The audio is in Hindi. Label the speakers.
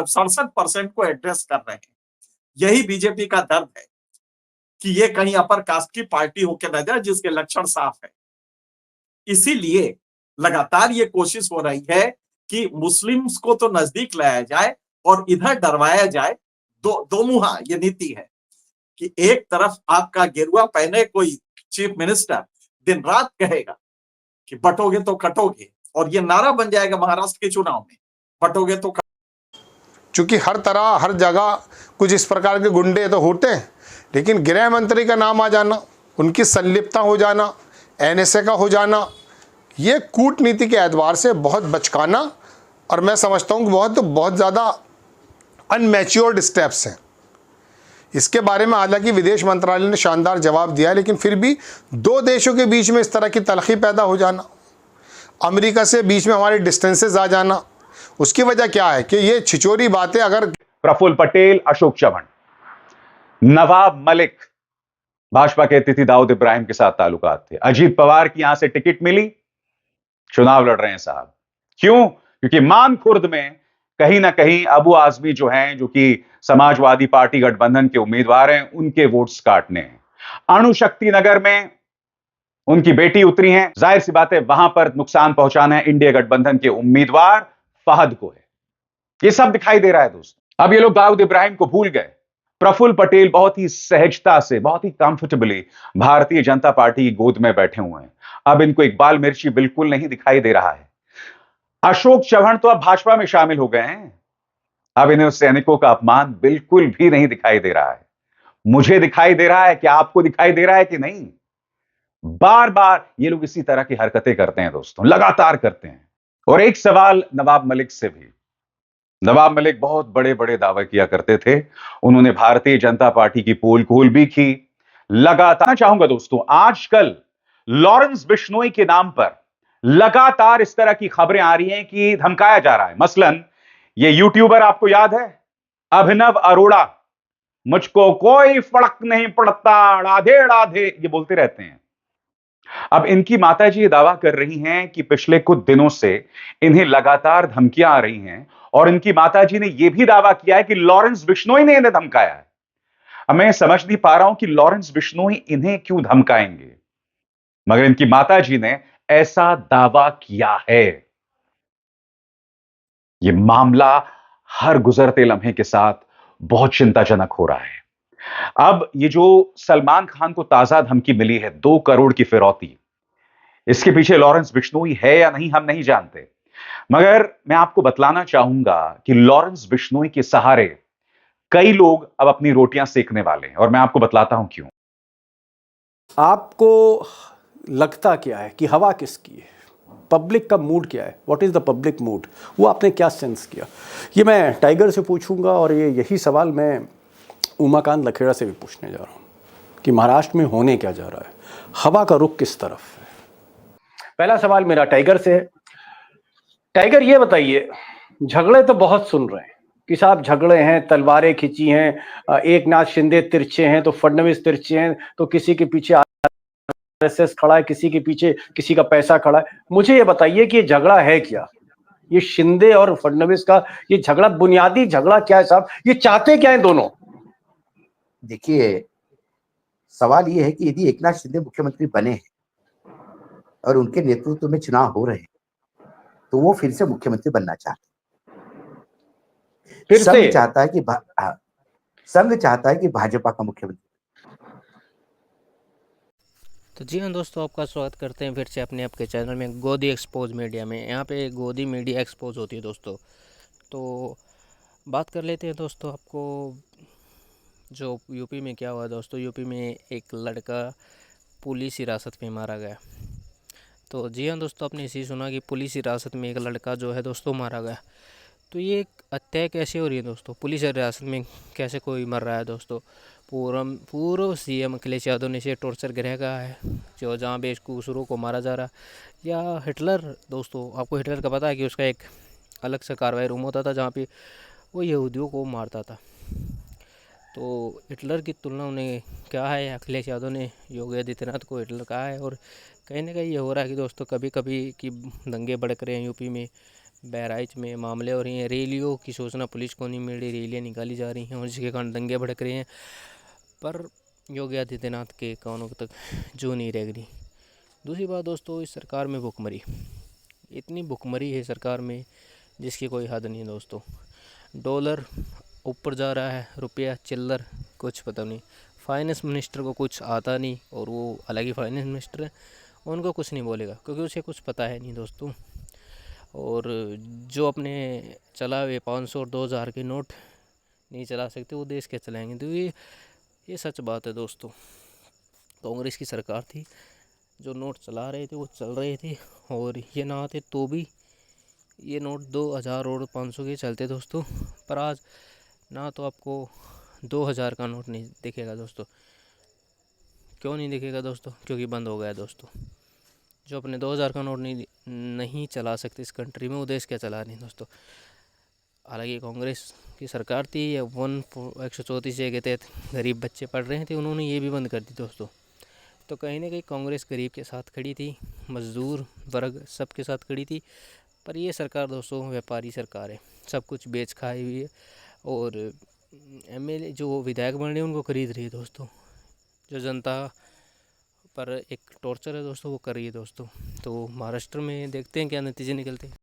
Speaker 1: 67% को एड्रेस कर रहे हैं। यही बीजेपी का दर्द है कि ये कहीं अपर कास्ट की पार्टी होकर न जाए, जिसके लक्षण साफ है। इसीलिए लगातार ये कोशिश हो रही है कि मुस्लिम्स को तो नजदीक लाया जाए और इधर डरवाया जाए। दो मुहा ये नीति है कि एक तरफ आपका गेरुआ पहने कोई चीफ मिनिस्टर दिन रात कहेगा कि बटोगे तो कटोगे, और ये नारा बन जाएगा महाराष्ट्र के चुनाव में, बटोगे तो
Speaker 2: चूंकि हर तरह हर जगह कुछ इस प्रकार के गुंडे तो होते हैं, लेकिन गृह मंत्री का नाम आ जाना, उनकी संलिप्तता हो जाना, एनएसए का हो जाना, ये कूटनीति के एतबार से बहुत बचकाना और मैं समझता हूँ कि बहुत ज़्यादा अनमैच्योर्ड स्टेप्स हैं। इसके बारे में हालांकि विदेश मंत्रालय ने शानदार जवाब दिया, लेकिन फिर भी दो देशों के बीच में इस तरह की तलखी पैदा हो जाना, अमेरिका से बीच में हमारे डिस्टेंसेस आ जाना, उसकी वजह क्या है कि ये छिचोरी बातें अगर
Speaker 3: प्रफुल्ल पटेल, अशोक चव्हाण, नवाब मलिक भाजपा के अतिथि दाऊद इब्राहिम के साथ ताल्लुकात थे। अजीत पवार की यहां से टिकट मिली, चुनाव लड़ रहे हैं साहब। क्यों? क्योंकि मानखुर्द में कहीं ना कहीं अबू आजमी जो हैं, जो कि समाजवादी पार्टी गठबंधन के उम्मीदवार हैं, उनके वोट्स काटने हैं। अणुशक्ति नगर में उनकी बेटी उतरी हैं, जाहिर सी बात है वहां पर नुकसान पहुंचाना है इंडिया गठबंधन के उम्मीदवार फहद को है। ये सब दिखाई दे रहा है दोस्तों। अब ये लोग दाऊद इब्राहिम को भूल गए। प्रफुल्ल पटेल बहुत ही सहजता से, बहुत ही कंफर्टेबली भारतीय जनता पार्टी की गोद में बैठे हुए हैं। अब इनको इकबाल मिर्ची बिल्कुल नहीं दिखाई दे रहा है। अशोक चव्हाण तो अब भाजपा में शामिल हो गए हैं। अब इन्हें सैनिकों का अपमान बिल्कुल भी नहीं दिखाई दे रहा है। मुझे दिखाई दे रहा है कि आपको दिखाई दे रहा है कि नहीं? बार बार ये लोग इसी तरह की हरकतें करते हैं दोस्तों, लगातार करते हैं। और एक सवाल नवाब मलिक से भी। नवाब मलिक बहुत बड़े बड़े दावे किया करते थे। उन्होंने भारतीय जनता पार्टी की पोल खोल भी की। लगातार चाहूंगा दोस्तों, आजकल लॉरेंस बिश्नोई के नाम पर लगातार इस तरह की खबरें आ रही हैं कि धमकाया जा रहा है। मसलन ये यूट्यूबर आपको याद है, अभिनव अरोड़ा, मुझको कोई फर्क नहीं पड़ता, राधे राधे, ये बोलते रहते हैं। अब इनकी माताजी ये दावा कर रही हैं कि पिछले कुछ दिनों से इन्हें लगातार धमकियां आ रही हैं और इनकी माताजी ने यह भी दावा किया है कि लॉरेंस बिश्नोई ने इन्हें धमकाया है। अब मैं समझ नहीं पा रहा हूं कि लॉरेंस बिश्नोई इन्हें क्यों धमकाएंगे, मगर इनकी माताजी ने ऐसा दावा किया है। यह मामला हर गुजरते लम्हे के साथ बहुत चिंताजनक हो रहा है। अब ये जो सलमान खान को ताजा धमकी मिली है 2 करोड़ की फिरौती, इसके पीछे लॉरेंस बिश्नोई है या नहीं हम नहीं जानते, मगर मैं आपको बतलाना चाहूंगा कि लॉरेंस बिश्नोई के सहारे कई लोग अब अपनी रोटियां सेकने वाले हैं, और मैं आपको बतलाता हूं क्यों।
Speaker 4: आपको लगता क्या है कि हवा किसकी है? पब्लिक का मूड क्या है? What is the public mood? वो आपने क्या सेंस किया? ये मैं टाइगर से पूछूंगा, और यही सवाल मैं उमाकांत लखेड़ा से भी पूछने जा रहा हूँ कि महाराष्ट्र में होने क्या जा रहा है, हवा का रुख किस तरफ है। पहला सवाल मेरा टाइगर से है। टाइगर, ये बताइए, झगड़े तो बहुत सुन रहे हैं कि साहब झगड़े हैं, तलवारें खिंची हैं, एक नाथ शिंदे तिरछे हैं तो फडणवीस तिरछे हैं, तो किसी के पीछे आरएसएस खड़ा है, किसी के पीछे किसी का पैसा खड़ा है। मुझे ये बताइए कि ये झगड़ा है क्या? ये शिंदे और फडणवीस का ये झगड़ा, बुनियादी झगड़ा क्या है साहब? ये चाहते क्या है दोनों?
Speaker 5: देखिए, सवाल ये है कि यदि एकनाथ शिंदे मुख्यमंत्री बने हैं और उनके नेतृत्व में चुनाव हो रहे हैं, तो वो फिर से मुख्यमंत्री बनना चाहते हैं।
Speaker 4: फिर से
Speaker 5: संघ चाहता है कि संघ चाहता है कि भाजपा का मुख्यमंत्री।
Speaker 6: तो जी हाँ दोस्तों, आपका स्वागत करते हैं फिर से अपने आपके चैनल में गोदी एक्सपोज मीडिया में। यहाँ पे गोदी मीडिया एक्सपोज होती है दोस्तों। तो बात कर लेते हैं दोस्तों, आपको जो यूपी में क्या हुआ दोस्तों। यूपी में एक लड़का पुलिस हिरासत में मारा गया। तो जी हाँ दोस्तों, आपने इसी सुना कि पुलिस हिरासत में एक लड़का जो है दोस्तों मारा गया। तो ये हत्या कैसे हो रही है दोस्तों? पुलिस हिरासत में कैसे कोई मर रहा है दोस्तों? पूर्व सीएम अखिलेश यादव ने इसे टॉर्चर गृह कहा है, जो जहाँ बेकसूरों को मारा जा रहा है। या हिटलर दोस्तों, आपको हिटलर का पता है कि उसका एक अलग सा कार्रवाई रूम होता था जहाँ पे वो यहूदियों को मारता था। तो हिटलर की तुलना उन्हें क्या है, अखिलेश यादव ने योगी आदित्यनाथ को हिटलर कहा है। और कहीं ना कहीं ये हो रहा है कि दोस्तों कभी कभी कि दंगे भड़क रहे हैं यूपी में, बहराइच में मामले हो रहे हैं, रैलियों की सूचना पुलिस को नहीं मिल रही, रैलियाँ निकाली जा रही हैं और जिसके कारण दंगे भड़क रहे हैं, पर योगी आदित्यनाथ के कानों तक जू नहीं रह गई। दूसरी बात दोस्तों, इस सरकार में भुखमरी, इतनी भुखमरी है सरकार में जिसकी कोई हद नहीं है दोस्तों। डॉलर ऊपर जा रहा है, रुपया चिल्लर कुछ पता नहीं। फाइनेंस मिनिस्टर को कुछ आता नहीं और वो अलग ही फाइनेंस मिनिस्टर है, उनको कुछ नहीं बोलेगा क्योंकि उसे कुछ पता है नहीं दोस्तों। और जो अपने चला हुए 500 और 2000 के नोट नहीं चला सकते, वो देश के चलाएंगे। तो ये सच बात है दोस्तों। कांग्रेस की सरकार थी, जो नोट चला रहे थे वो चल रहे थे, और ये ना आते तो भी ये नोट 2000 और 500 के चलते दोस्तों। पर आज ना तो आपको 2000 का नोट नहीं दिखेगा दोस्तों। क्यों नहीं दिखेगा दोस्तों? क्योंकि बंद हो गया दोस्तों। जो अपने 2000 का नोट नहीं चला सकते इस कंट्री में, वो देश क्या चला रही दोस्तों। हालांकि कांग्रेस की सरकार थी, 134 के तहत गरीब बच्चे पढ़ रहे थे, उन्होंने ये भी बंद कर दी दोस्तों। तो कहीं ना कहीं कांग्रेस गरीब के साथ खड़ी थी, मजदूर वर्ग सबके साथ खड़ी थी। पर ये सरकार दोस्तों व्यापारी सरकार है, सब कुछ बेच खाई हुई है, और एमएलए जो विधायक बन रहे हैं उनको खरीद रही है दोस्तों। जो जनता पर एक टॉर्चर है दोस्तों वो कर रही है दोस्तों। तो महाराष्ट्र में देखते हैं क्या नतीजे निकलते हैं।